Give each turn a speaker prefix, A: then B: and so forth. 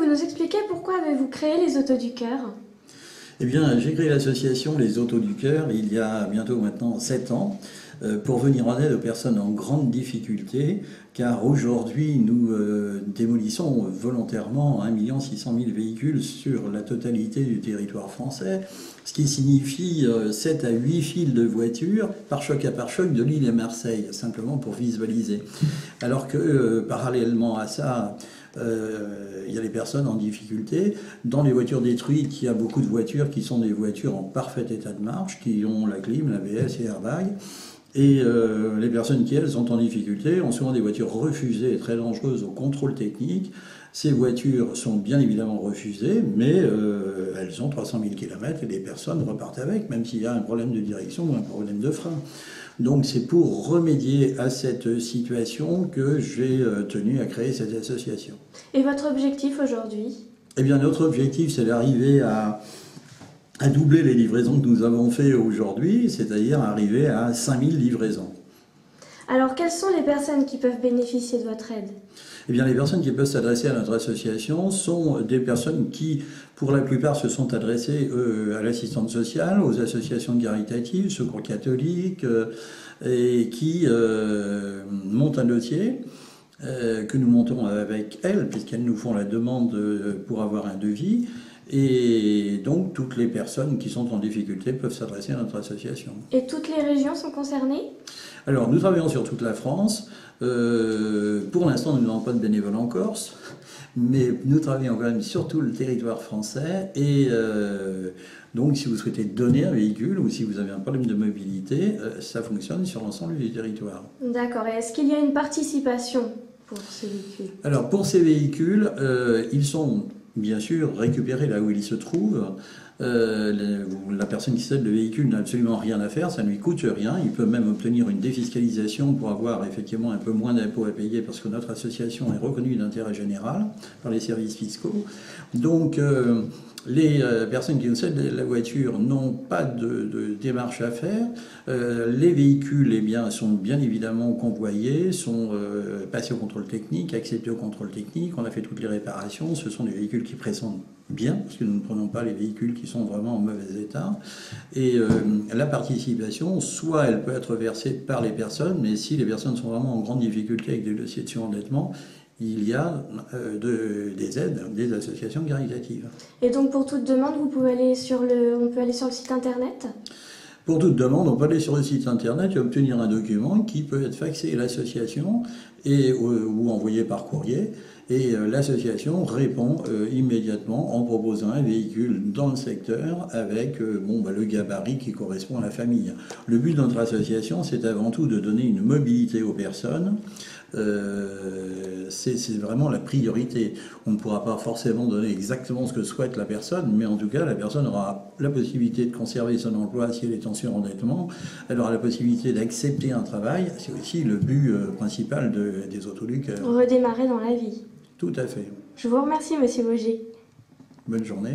A: nous expliquer pourquoi avez-vous créé les Autos du Cœur?
B: Eh bien, j'ai créé l'association Les Autos du Cœur il y a bientôt maintenant 7 ans pour venir en aide aux personnes en grande difficulté, car aujourd'hui nous démolissons volontairement 1 600 000 véhicules sur la totalité du territoire français, ce qui signifie 7 à 8 files de voitures par choc à par choc de Lille à Marseille, simplement pour visualiser. Alors que parallèlement à ça, il y a les personnes en difficulté. Dans les voitures détruites, il y a beaucoup de voitures qui sont des voitures en parfait état de marche, qui ont la clim, l'ABS et airbag. Et les personnes qui, elles, sont en difficulté ont souvent des voitures refusées et très dangereuses au contrôle technique. Ces voitures sont bien évidemment refusées, mais elles ont 300 000 km et les personnes repartent avec, même s'il y a un problème de direction ou un problème de frein. Donc c'est pour remédier à cette situation que j'ai tenu à créer cette association.
A: Et votre objectif aujourd'hui?
B: Eh bien, notre objectif, c'est d'arriver à doubler les livraisons que nous avons fait aujourd'hui, c'est-à-dire arriver à 5000 livraisons.
A: Alors, quelles sont les personnes qui peuvent bénéficier de votre aide?
B: Eh bien, les personnes qui peuvent s'adresser à notre association sont des personnes qui, pour la plupart, se sont adressées à l'assistante sociale, aux associations caritatives, Secours catholique, et qui montent un dossier que nous montons avec elles, puisqu'elles nous font la demande pour avoir un devis. Et donc, toutes les personnes qui sont en difficulté peuvent s'adresser à notre association.
A: Et toutes les régions sont concernées?
B: Alors, nous travaillons sur toute la France. Pour l'instant, nous n'avons pas de bénévoles en Corse, mais nous travaillons quand même sur tout le territoire français. Et donc, si vous souhaitez donner un véhicule ou si vous avez un problème de mobilité, ça fonctionne sur l'ensemble du territoire.
A: D'accord. Et est-ce qu'il y a une participation pour ces véhicules?
B: Alors, pour ces véhicules, ils sont bien sûr récupérés là où ils se trouvent. La personne qui cède le véhicule n'a absolument rien à faire, ça ne lui coûte rien. Il peut même obtenir une défiscalisation pour avoir effectivement un peu moins d'impôts à payer parce que notre association est reconnue d'intérêt général par les services fiscaux. Donc les personnes qui nous cèdent la voiture n'ont pas de démarche à faire. Les véhicules sont bien évidemment convoyés, sont passés au contrôle technique, acceptés au contrôle technique. On a fait toutes les réparations. Ce sont des véhicules qui présentent bien, parce que nous ne prenons pas les véhicules qui sont vraiment en mauvais état. Et la participation, soit elle peut être versée par les personnes, mais si les personnes sont vraiment en grande difficulté avec des dossiers de surendettement, il y a des aides, des associations caritatives.
A: Et donc pour toute demande, on peut aller sur le site internet?
B: Pour toute demande, on peut aller sur le site internet et obtenir un document qui peut être faxé à l'association ou envoyé par courrier. Et l'association répond immédiatement en proposant un véhicule dans le secteur avec le gabarit qui correspond à la famille. Le but de notre association, c'est avant tout de donner une mobilité aux personnes. C'est vraiment la priorité. On ne pourra pas forcément donner exactement ce que souhaite la personne, mais en tout cas, la personne aura la possibilité de conserver son emploi si elle est en surendettement. Elle aura la possibilité d'accepter un travail. C'est aussi le but principal des Autos du Cœur.
A: Redémarrer dans la vie.
B: Tout à fait.
A: Je vous remercie, Monsieur Vaugier.
B: Bonne journée.